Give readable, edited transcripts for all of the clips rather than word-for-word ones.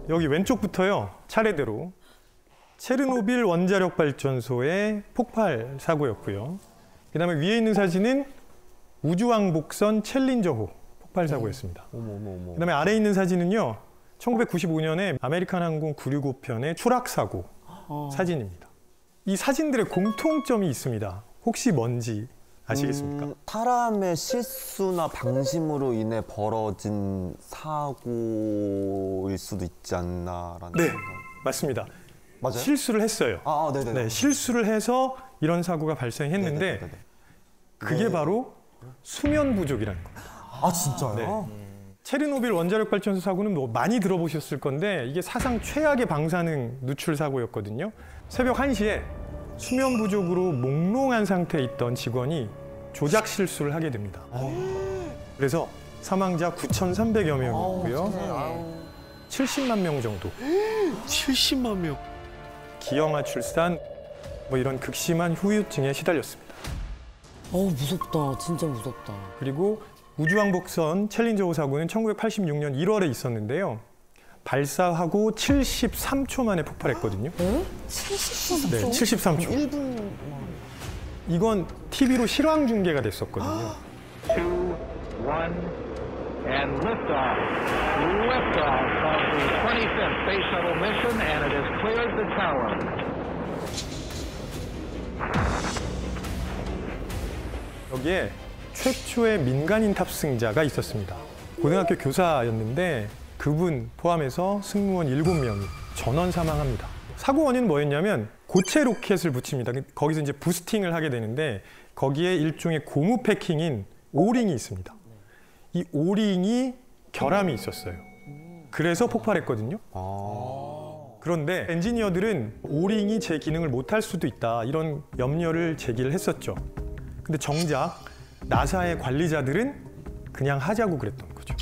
여기 왼쪽부터요. 차례대로 체르노빌 원자력 발전소의 폭발 사고였고요. 그다음에 위에 있는 사진은 우주왕복선 챌린저호 폭발 사고였습니다. 그다음에 아래에 있는 사진은요. 1995년에 아메리칸 항공 965편의 추락 사고 사진입니다. 이 사진들의 공통점이 있습니다. 혹시 뭔지 아시겠습니까? 사람의 실수나 방심으로 인해 벌어진 사고일 수도 있지 않나라는 네, 생각. 맞습니다. 맞아요? 실수를 했어요. 네네. 네, 실수를 해서 이런 사고가 발생했는데 네네네네. 그게 바로 수면 부족이라는 겁니다. 진짜요? 네. 체르노빌 원자력 발전소 사고는 뭐 많이 들어보셨을 건데 이게 사상 최악의 방사능 누출 사고였거든요. 새벽 1시에 수면 부족으로 몽롱한 상태에 있던 직원이 조작 실수를 하게 됩니다. 그래서 사망자 9,300여 명이고요. 70만 명 정도. 70만 명. 기형아 출산, 뭐 이런 극심한 후유증에 시달렸습니다. 무섭다. 진짜 무섭다. 그리고 우주왕복선 챌린저호 사고는 1986년 1월에 있었는데요. 발사하고 73초 만에 폭발했거든요. 73초? 네, 73초. 1분. 이건 TV로 실황 중계가 됐었거든요. 2, 1, and liftoff. Liftoff of the 25th Space Shuttle mission, and it has cleared the tower. 여기에 최초의 민간인 탑승자가 있었습니다. 고등학교 교사였는데 그분 포함해서 승무원 7명이 전원 사망합니다. 사고 원인은 뭐였냐면 고체 로켓을 붙입니다. 거기서 이제 부스팅을 하게 되는데 거기에 일종의 고무 패킹인 오링이 있습니다. 이 오링이 결함이 있었어요. 그래서 폭발했거든요. 그런데 엔지니어들은 오링이 제 기능을 못할 수도 있다 이런 염려를 제기를 했었죠. 근데 정작 나사의 관리자들은 그냥 하자고 그랬던 거죠.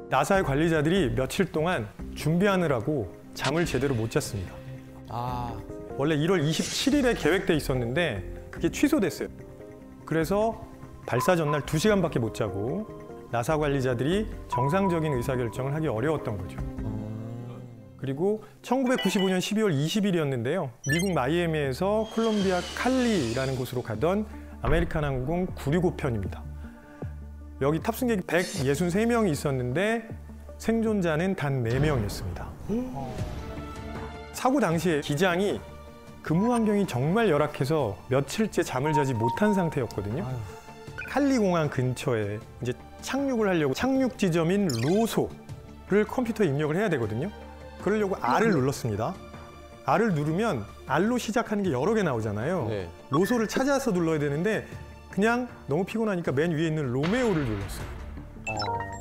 나사의 관리자들이 며칠 동안 준비하느라고 잠을 제대로 못 잤습니다. 원래 1월 27일에 계획돼 있었는데 그게 취소됐어요. 그래서 발사 전날 2시간밖에 못 자고 나사 관리자들이 정상적인 의사결정을 하기 어려웠던 거죠. 그리고 1995년 12월 20일이었는데요. 미국 마이애미에서 콜롬비아 칼리라는 곳으로 가던 아메리칸 항공 965편입니다. 여기 탑승객이 163명이 있었는데 생존자는 단 4명이었습니다. 사고 당시에 기장이 근무 환경이 정말 열악해서 며칠째 잠을 자지 못한 상태였거든요. 칼리 공항 근처에 이제 착륙을 하려고 착륙 지점인 로소를 컴퓨터에 입력을 해야 되거든요. 그러려고 R을 눌렀습니다. R을 누르면 R로 시작하는 게 여러 개 나오잖아요. 네. 로소를 찾아서 눌러야 되는데 그냥 너무 피곤하니까 맨 위에 있는 로메오를 눌렀어요.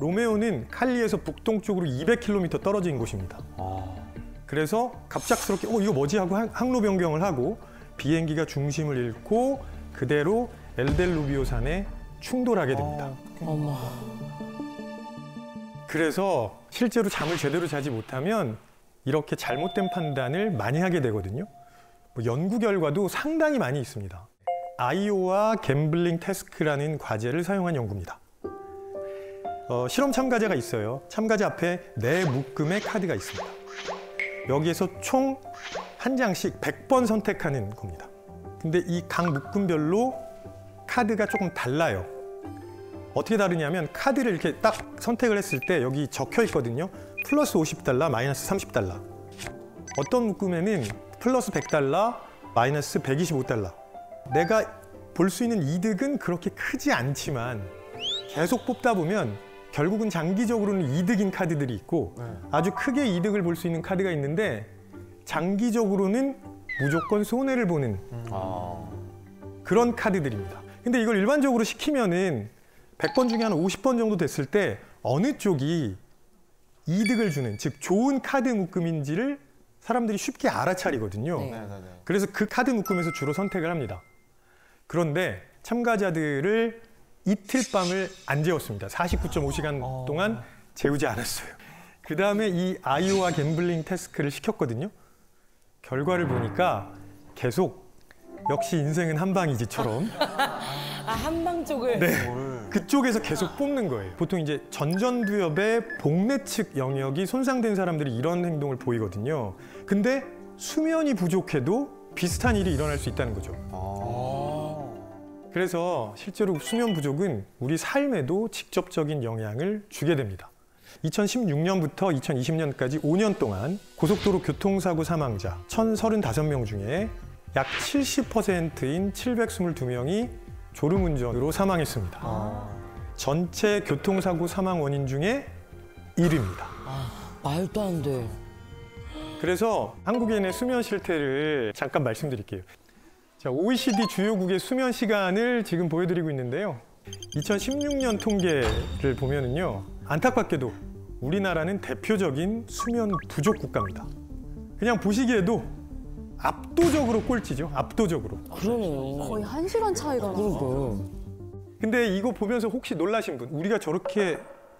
로메오는 칼리에서 북동쪽으로 200km 떨어진 곳입니다. 그래서 갑작스럽게 이거 뭐지 하고 항로 변경을 하고 비행기가 중심을 잃고 그대로 엘델루비오 산에 충돌하게 됩니다. 어머. 그래서 실제로 잠을 제대로 자지 못하면 이렇게 잘못된 판단을 많이 하게 되거든요. 연구 결과도 상당히 많이 있습니다. 아이오와 갬블링 태스크라는 과제를 사용한 연구입니다. 실험 참가자가 있어요. 참가자 앞에 네 묶음의 카드가 있습니다. 여기에서 총 한 장씩 100번 선택하는 겁니다. 근데 이 각 묶음별로 카드가 조금 달라요. 어떻게 다르냐면 카드를 이렇게 딱 선택을 했을 때 여기 적혀 있거든요. 플러스 50달러, 마이너스 30달러. 어떤 묶음에는 플러스 100달러, 마이너스 125달러. 내가 볼 수 있는 이득은 그렇게 크지 않지만 계속 뽑다 보면 결국은 장기적으로는 이득인 카드들이 있고 아주 크게 이득을 볼 수 있는 카드가 있는데 장기적으로는 무조건 손해를 보는 그런 카드들입니다. 근데 이걸 일반적으로 시키면은 100번 중에 한 50번 정도 됐을 때 어느 쪽이 이득을 주는, 즉 좋은 카드 묶음인지를 사람들이 쉽게 알아차리거든요. 그래서 그 카드 묶음에서 주로 선택을 합니다. 그런데 참가자들을 이틀 밤을 안 재웠습니다. 49.5시간 동안 재우지 않았어요. 그 다음에 이 아이오와 갬블링 태스크를 시켰거든요. 결과를 보니까 계속 역시 인생은 한방이지처럼 한방 쪽을. 네. 그쪽에서 계속 뽑는 거예요. 보통 이제 전전두엽의 복내 측 영역이 손상된 사람들이 이런 행동을 보이거든요. 근데 수면이 부족해도 비슷한 일이 일어날 수 있다는 거죠. 그래서 실제로 수면 부족은 우리 삶에도 직접적인 영향을 주게 됩니다. 2016년부터 2020년까지 5년 동안 고속도로 교통사고 사망자 1,035명 중에 약 70%인 722명이 졸음운전으로 사망했습니다. 전체 교통사고 사망 원인 중에 1위입니다. 말도 안 돼. 그래서 한국인의 수면 실태를 잠깐 말씀드릴게요. 자, OECD 주요국의 수면 시간을 지금 보여드리고 있는데요. 2016년 통계를 보면은요, 안타깝게도 우리나라는 대표적인 수면 부족 국가입니다. 그냥 보시기에도 압도적으로 꼴찌죠. 압도적으로. 그러네요. 거의 1시간 차이가 나. 그러니까. 근데 이거 보면서 혹시 놀라신 분, 우리가 저렇게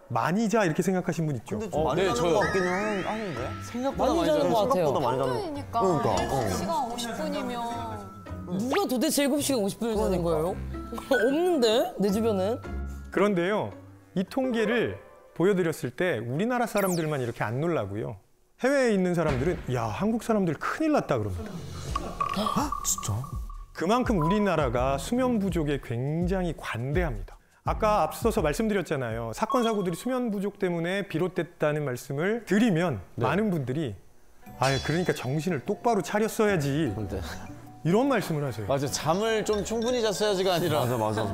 많이 자 이렇게 생각하신 분 있죠? 근데 좀 많이 자는 것 같기는 하는데? 생각보다 많이 자는 것 같아요. 생각보다 많이 자는 평균이니까 그러니까, 7시간 50분이면 누가 도대체 7시간 50분을 자는 거예요? 없는데? 내 주변엔? 그런데요, 이 통계를 보여드렸을 때 우리나라 사람들만 이렇게 안 놀라고요. 해외에 있는 사람들은 야, 한국 사람들 큰일 났다 그럽니다. 진짜? 그만큼 우리나라가 수면 부족에 굉장히 관대합니다. 아까 앞서서 말씀드렸잖아요. 사건 사고들이 수면 부족 때문에 비롯됐다는 말씀을 드리면 많은 분들이 그러니까 정신을 똑바로 차렸어야지 이런 말씀을 하세요. 맞아, 잠을 좀 충분히 잤어야지가 아니라. 맞아.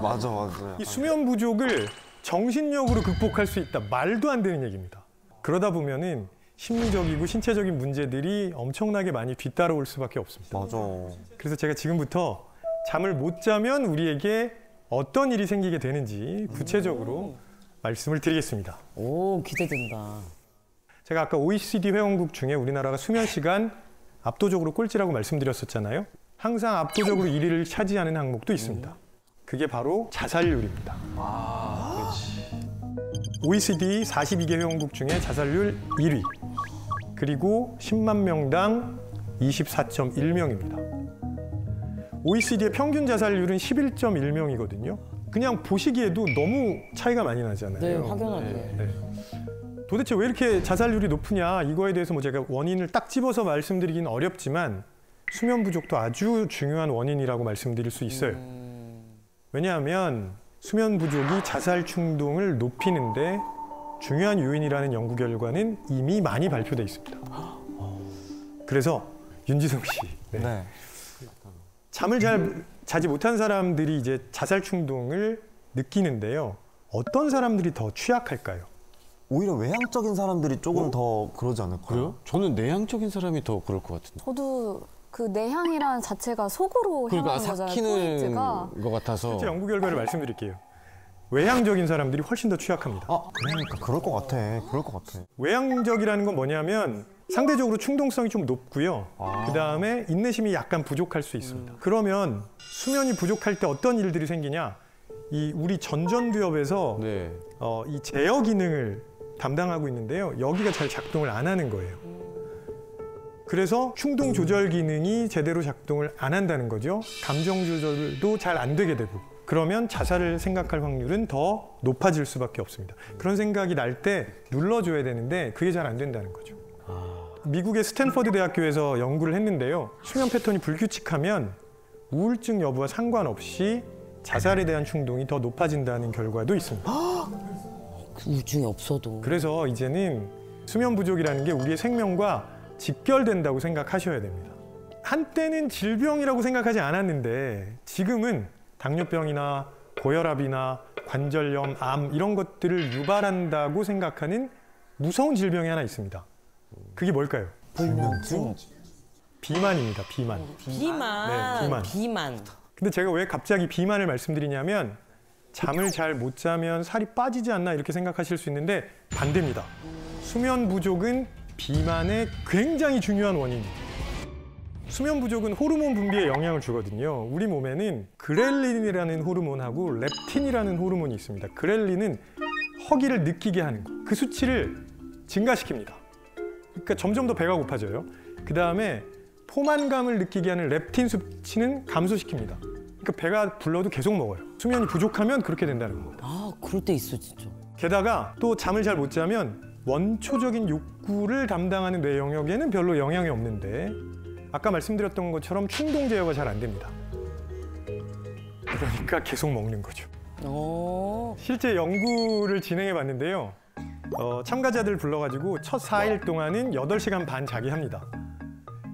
이 수면 부족을 정신력으로 극복할 수 있다. 말도 안 되는 얘기입니다. 그러다 보면은 심리적이고 신체적인 문제들이 엄청나게 많이 뒤따라올 수밖에 없습니다. 맞아. 그래서 제가 지금부터 잠을 못 자면 우리에게 어떤 일이 생기게 되는지 구체적으로 말씀을 드리겠습니다. 오, 기대된다. 제가 아까 OECD 회원국 중에 우리나라가 수면 시간 압도적으로 꼴찌라고 말씀드렸었잖아요. 항상 압도적으로 1위를 차지하는 항목도 있습니다. 그게 바로 자살률입니다. OECD 42개 회원국 중에 자살률 1위, 그리고 10만 명당 24.1명입니다. OECD의 평균 자살률은 11.1명이거든요. 그냥 보시기에도 너무 차이가 많이 나잖아요. 네, 확연하게. 네. 도대체 왜 이렇게 자살률이 높으냐, 이거에 대해서 뭐 제가 원인을 딱 집어서 말씀드리긴 어렵지만 수면 부족도 아주 중요한 원인이라고 말씀드릴 수 있어요. 왜냐하면 수면 부족이 자살 충동을 높이는데 중요한 요인이라는 연구 결과는 이미 많이 발표돼 있습니다. 그래서 윤지성 씨, 네. 잠을 잘 자지 못한 사람들이 이제 자살 충동을 느끼는데요. 어떤 사람들이 더 취약할까요? 오히려 외향적인 사람들이 조금 더 그러지 않을까요? 그래요? 저는 내향적인 사람이 더 그럴 것 같은데. 저도 그 내향이라는 자체가 속으로 그러니까 향하는 거잖아요. 삭히는 포인트가. 것 같아서. 실제 연구 결과를 말씀드릴게요. 외향적인 사람들이 훨씬 더 취약합니다. 그러니까 그럴 것 같아. 외향적이라는 건 뭐냐면 상대적으로 충동성이 좀 높고요. 그 다음에 인내심이 약간 부족할 수 있습니다. 그러면 수면이 부족할 때 어떤 일들이 생기냐? 이 우리 전전두엽에서 네. 이 제어 기능을 담당하고 있는데요. 여기가 잘 작동을 안 하는 거예요. 그래서 충동 조절 기능이 제대로 작동을 안 한다는 거죠. 감정 조절도 잘 안 되게 되고. 그러면 자살을 생각할 확률은 더 높아질 수밖에 없습니다. 그런 생각이 날 때 눌러줘야 되는데 그게 잘 안 된다는 거죠. 미국의 스탠퍼드 대학교에서 연구를 했는데요. 수면 패턴이 불규칙하면 우울증 여부와 상관없이 자살에 대한 충동이 더 높아진다는 결과도 있습니다. 그 우울증이 없어도. 그래서 이제는 수면 부족이라는 게 우리의 생명과 직결된다고 생각하셔야 됩니다. 한때는 질병이라고 생각하지 않았는데 지금은 당뇨병이나 고혈압이나 관절염, 암 이런 것들을 유발한다고 생각하는 무서운 질병이 하나 있습니다. 그게 뭘까요? 불면증. 비만입니다. 비만. 비만. 네, 비만. 근데 제가 왜 갑자기 비만을 말씀드리냐면 잠을 잘 못 자면 살이 빠지지 않나 이렇게 생각하실 수 있는데 반대입니다. 수면 부족은 비만의 굉장히 중요한 원인입니다. 수면 부족은 호르몬 분비에 영향을 주거든요. 우리 몸에는 그렐린이라는 호르몬하고 렙틴이라는 호르몬이 있습니다. 그렐린은 허기를 느끼게 하는 거. 그 수치를 증가시킵니다. 그러니까 점점 더 배가 고파져요. 그 다음에 포만감을 느끼게 하는 렙틴 수치는 감소시킵니다. 그러니까 배가 불러도 계속 먹어요. 수면이 부족하면 그렇게 된다는 겁니다. 아, 그럴 때 있어 진짜. 게다가 또 잠을 잘 못 자면 원초적인 욕구를 담당하는 뇌 영역에는 별로 영향이 없는데 아까 말씀드렸던 것처럼 충동 제어가 잘 안 됩니다. 그러니까 계속 먹는 거죠. 실제 연구를 진행해 봤는데요. 참가자들 불러가지고 첫 4일 동안은 8시간 반 자기 합니다.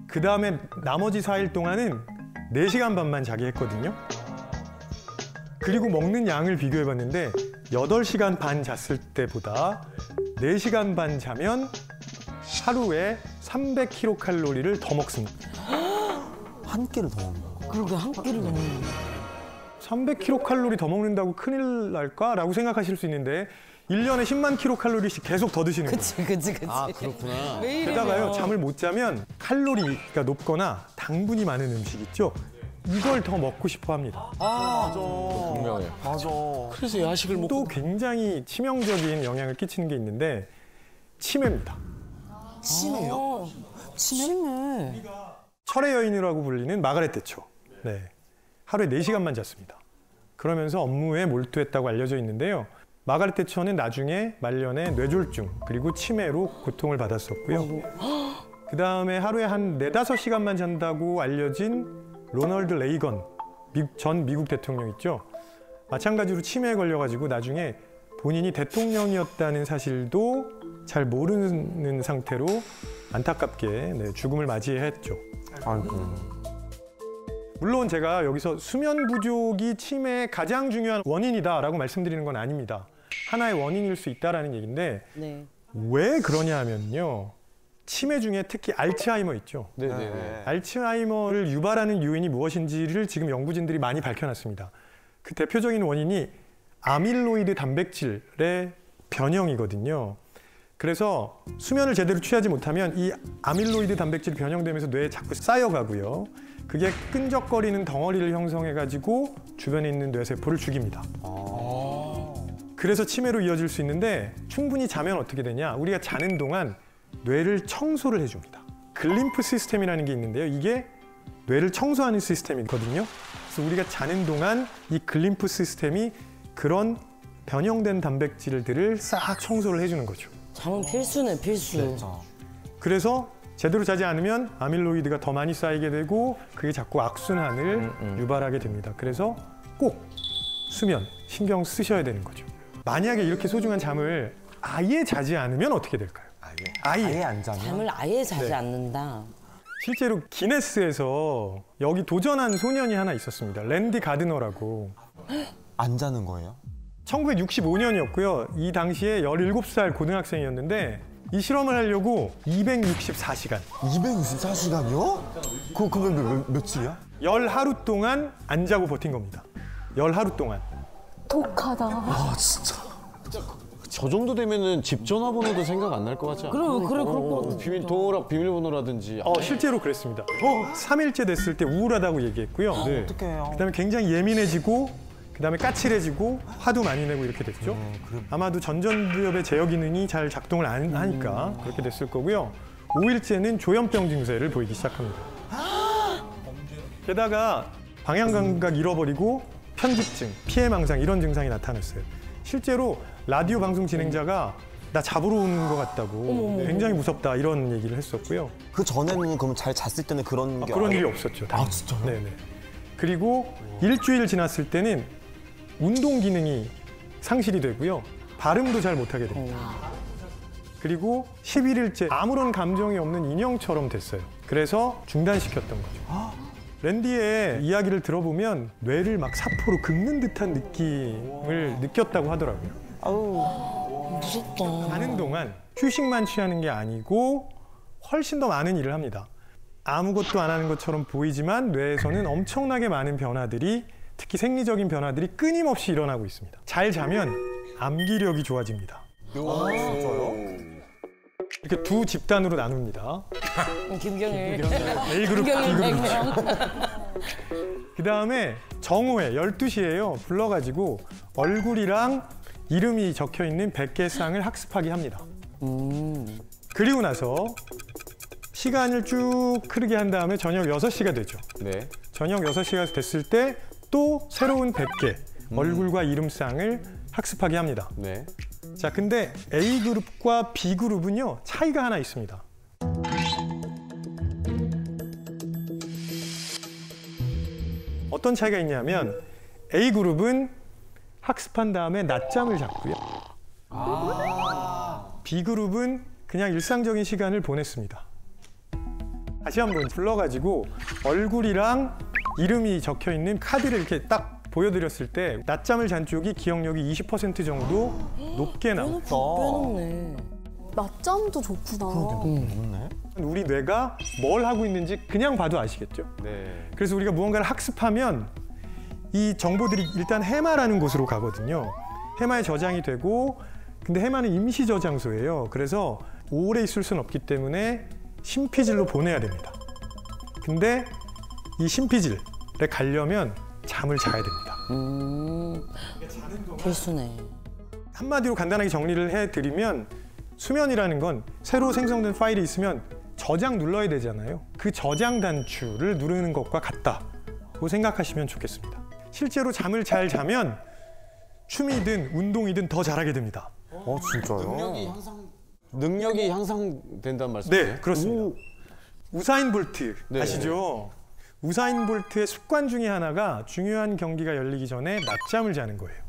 그 다음에 나머지 4일 동안은 4시간 반만 자기 했거든요. 그리고 먹는 양을 비교해 봤는데 8시간 반 잤을 때보다 4시간 반 자면 하루에 300kcal를 더 먹습니다. 한 끼를 더 먹는 거. 그러게 한 끼를 먹는 거. 300kcal 더 먹는다고 큰일 날까라고 생각하실 수 있는데 1년에 10만 kcal씩 계속 더 드시는 거예요. 그치. 아, 그렇구나. 매일 게다가요, 잠을 못 자면 칼로리가 높거나 당분이 많은 음식 있죠? 이걸 더 먹고 싶어 합니다. 분명해. 맞아. 그래서 야식을 먹고. 또 굉장히 치명적인 영향을 끼치는 게 있는데 치매입니다. 치매요? 치매. 철의 여인이라고 불리는 마가렛 대처. 네. 하루에 4시간만 잤습니다. 그러면서 업무에 몰두했다고 알려져 있는데요. 마가렛 대처는 나중에 말년에 뇌졸중 그리고 치매로 고통을 받았었고요. 그 다음에 하루에 한 4-5시간만 잔다고 알려진 로널드 레이건 전 미국 대통령 있죠. 마찬가지로 치매에 걸려가지고 나중에 본인이 대통령이었다는 사실도 잘 모르는 상태로 안타깝게 죽음을 맞이했죠. 아이고. 물론 제가 여기서 수면 부족이 치매의 가장 중요한 원인이다라고 말씀드리는 건 아닙니다. 하나의 원인일 수 있다라는 얘기인데 네. 왜 그러냐 하면요. 치매 중에 특히 알츠하이머 있죠. 네네네. 알츠하이머를 유발하는 요인이 무엇인지를 지금 연구진들이 많이 밝혀놨습니다. 그 대표적인 원인이 아밀로이드 단백질의 변형이거든요. 그래서 수면을 제대로 취하지 못하면 이 아밀로이드 단백질이 변형되면서 뇌에 자꾸 쌓여가고요. 그게 끈적거리는 덩어리를 형성해가지고 주변에 있는 뇌세포를 죽입니다. 그래서 치매로 이어질 수 있는데 충분히 자면 어떻게 되냐? 우리가 자는 동안 뇌를 청소를 해줍니다. 글림프 시스템이라는 게 있는데요. 이게 뇌를 청소하는 시스템이거든요. 그래서 우리가 자는 동안 이 글림프 시스템이 그런 변형된 단백질들을 싹 청소를 해주는 거죠. 잠은 필수네 필수. 그래서 제대로 자지 않으면 아밀로이드가 더 많이 쌓이게 되고 그게 자꾸 악순환을 유발하게 됩니다. 그래서 꼭 수면 신경 쓰셔야 되는 거죠. 만약에 이렇게 소중한 잠을 아예 자지 않으면 어떻게 될까요? 아예 안 자면? 잠을 아예 자지 네. 않는다. 실제로 기네스에서 여기 도전한 소년이 하나 있었습니다. 랜디 가드너라고. 안 자는 거예요? 1965년이었고요. 이 당시에 17살 고등학생이었는데 이 실험을 하려고 264시간, 264시간이요? 그러면 며칠이야? 10하루 동안 안 자고 버틴 겁니다. 10하루 동안. 독하다. 아, 진짜. 저 정도 되면은 집 전화번호도 생각 안 날 것 같지 않아? 그래 그럴 것 같아. 비밀번호라든지. 실제로 그랬습니다. 3일째 됐을 때 우울하다고 얘기했고요. 어떡해요. 그다음에 굉장히 예민해지고 그다음에 까칠해지고 화도 많이 내고 이렇게 됐죠. 아마도 전전두엽의 제어 기능이 잘 작동을 안 하니까 그렇게 됐을 거고요. 5일째는 조현병 증세를 보이기 시작합니다. 게다가 방향 감각 잃어버리고 편집증, 피해망상 이런 증상이 나타났어요. 실제로 라디오 방송 진행자가 나 잡으러 오는 것 같다고 굉장히 무섭다 이런 얘기를 했었고요. 그 전에는 그럼 잘 잤을 때는 그런 게 그런 일이 없었죠. 아, 진짜요? 네네. 그리고 일주일 지났을 때는 운동 기능이 상실이 되고요. 발음도 잘 못하게 됩니다. 그리고 11일째 아무런 감정이 없는 인형처럼 됐어요. 그래서 중단시켰던 거죠. 랜디의 이야기를 들어보면 뇌를 막 사포로 긁는 듯한 느낌을 느꼈다고 하더라고요. 무섭다. 자는 동안 휴식만 취하는 게 아니고 훨씬 더 많은 일을 합니다. 아무것도 안 하는 것처럼 보이지만 뇌에서는 엄청나게 많은 변화들이 특히 생리적인 변화들이 끊임없이 일어나고 있습니다. 잘 자면 암기력이 좋아집니다. 이렇게 두 집단으로 나눕니다. 김경일. A그룹, 김경일 B그룹. 100명. 그 다음에 정오에 12시에요. 불러가지고 얼굴이랑 이름이 적혀있는 100개 쌍을 학습하게 합니다. 그리고 나서 시간을 쭉 흐르게 한 다음에 저녁 6시가 되죠. 네. 저녁 6시가 됐을 때 또 새로운 100개 얼굴과 이름쌍을 학습하게 합니다. 네. 자, 근데 A그룹과 B그룹은요, 차이가 하나 있습니다. 어떤 차이가 있냐면 A그룹은 학습한 다음에 낮잠을 잤고요. B그룹은 그냥 일상적인 시간을 보냈습니다. 다시 한번 불러가지고 얼굴이랑 이름이 적혀 있는 카드를 이렇게 딱 보여드렸을 때 낮잠을 잔 쪽이 기억력이 20% 정도 높게 나옵니다. 빼놓네. 낮잠도 좋구나. 없네. 우리 뇌가 뭘 하고 있는지 그냥 봐도 아시겠죠? 네. 그래서 우리가 무언가를 학습하면 이 정보들이 일단 해마라는 곳으로 가거든요. 해마에 저장이 되고, 근데 해마는 임시 저장소예요. 그래서 오래 있을 수는 없기 때문에 심피질로 보내야 됩니다. 근데 이 심피질에 가려면 잠을 자야 됩니다. 필수네. 한마디로 간단하게 정리를 해드리면 수면이라는 건 새로 생성된 파일이 있으면 저장 눌러야 되잖아요. 그 저장 단추를 누르는 것과 같다고 생각하시면 좋겠습니다. 실제로 잠을 잘 자면 춤이든 운동이든 더 잘하게 됩니다. 진짜요? 능력이 향상된다는 말씀이세요? 네, 그렇습니다. 우사인 볼트 네. 아시죠? 우사인 볼트의 습관 중에 하나가 중요한 경기가 열리기 전에 낮잠을 자는 거예요.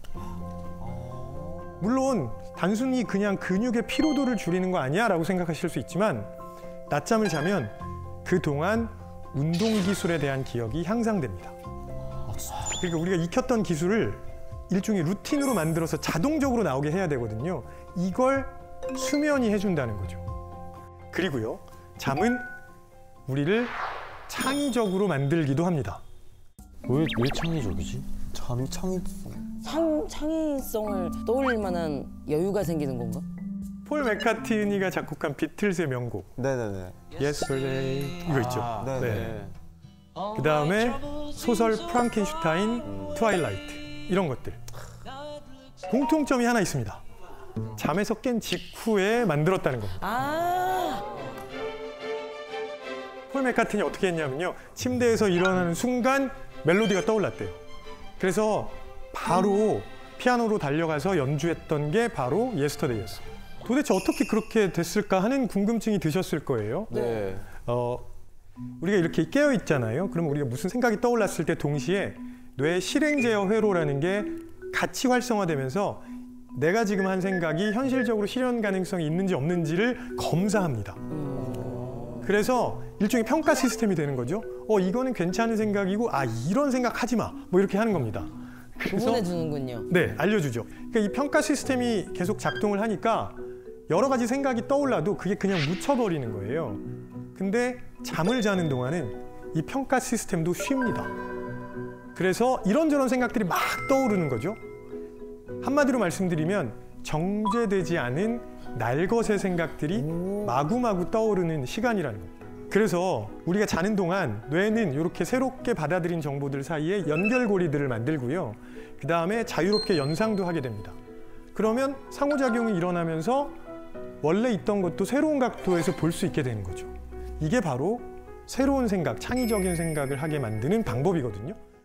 물론 단순히 그냥 근육의 피로도를 줄이는 거 아니야 라고 생각하실 수 있지만 낮잠을 자면 그동안 운동 기술에 대한 기억이 향상됩니다. 그러니까 우리가 익혔던 기술을 일종의 루틴으로 만들어서 자동적으로 나오게 해야 되거든요. 이걸 수면이 해준다는 거죠. 그리고요, 잠은 우리를 창의적으로 만들기도 합니다. 왜 창의적이지? 잠이 창의성. 창의성을 떠올릴 만한 여유가 생기는 건가? 폴 맥카트니가 작곡한 비틀즈의 명곡 네네네. Yesterday 이거 있죠. 네. 네. 그 다음에 소설 프랑켄슈타인, 트와일라이트 이런 것들 공통점이 하나 있습니다. 잠에서 깬 직후에 만들었다는 겁니다. 아, 폴 맥카트니 어떻게 했냐면요, 침대에서 일어나는 순간 멜로디가 떠올랐대요. 그래서 바로 피아노로 달려가서 연주했던 게 바로 예스터데이였어요. 도대체 어떻게 그렇게 됐을까 하는 궁금증이 드셨을 거예요. 네. 우리가 이렇게 깨어 있잖아요. 그럼 우리가 무슨 생각이 떠올랐을 때 동시에 뇌 실행 제어 회로라는 게 같이 활성화되면서 내가 지금 한 생각이 현실적으로 실현 가능성이 있는지 없는지를 검사합니다. 그래서 일종의 평가 시스템이 되는 거죠. 이거는 괜찮은 생각이고, 이런 생각 하지 마. 뭐 이렇게 하는 겁니다. 그래서 구분해주는군요. 네, 알려주죠. 그러니까 이 평가 시스템이 계속 작동을 하니까 여러 가지 생각이 떠올라도 그게 그냥 묻혀버리는 거예요. 근데 잠을 자는 동안은 이 평가 시스템도 쉽니다. 그래서 이런저런 생각들이 막 떠오르는 거죠. 한마디로 말씀드리면 정제되지 않은 날것의 생각들이 마구마구 떠오르는 시간이라는 겁니다. 그래서 우리가 자는 동안 뇌는 이렇게 새롭게 받아들인 정보들 사이에 연결고리들을 만들고요. 그 다음에 자유롭게 연상도 하게 됩니다. 그러면 상호작용이 일어나면서 원래 있던 것도 새로운 각도에서 볼 수 있게 되는 거죠. 이게 바로 새로운 생각, 창의적인 생각을 하게 만드는 방법이거든요.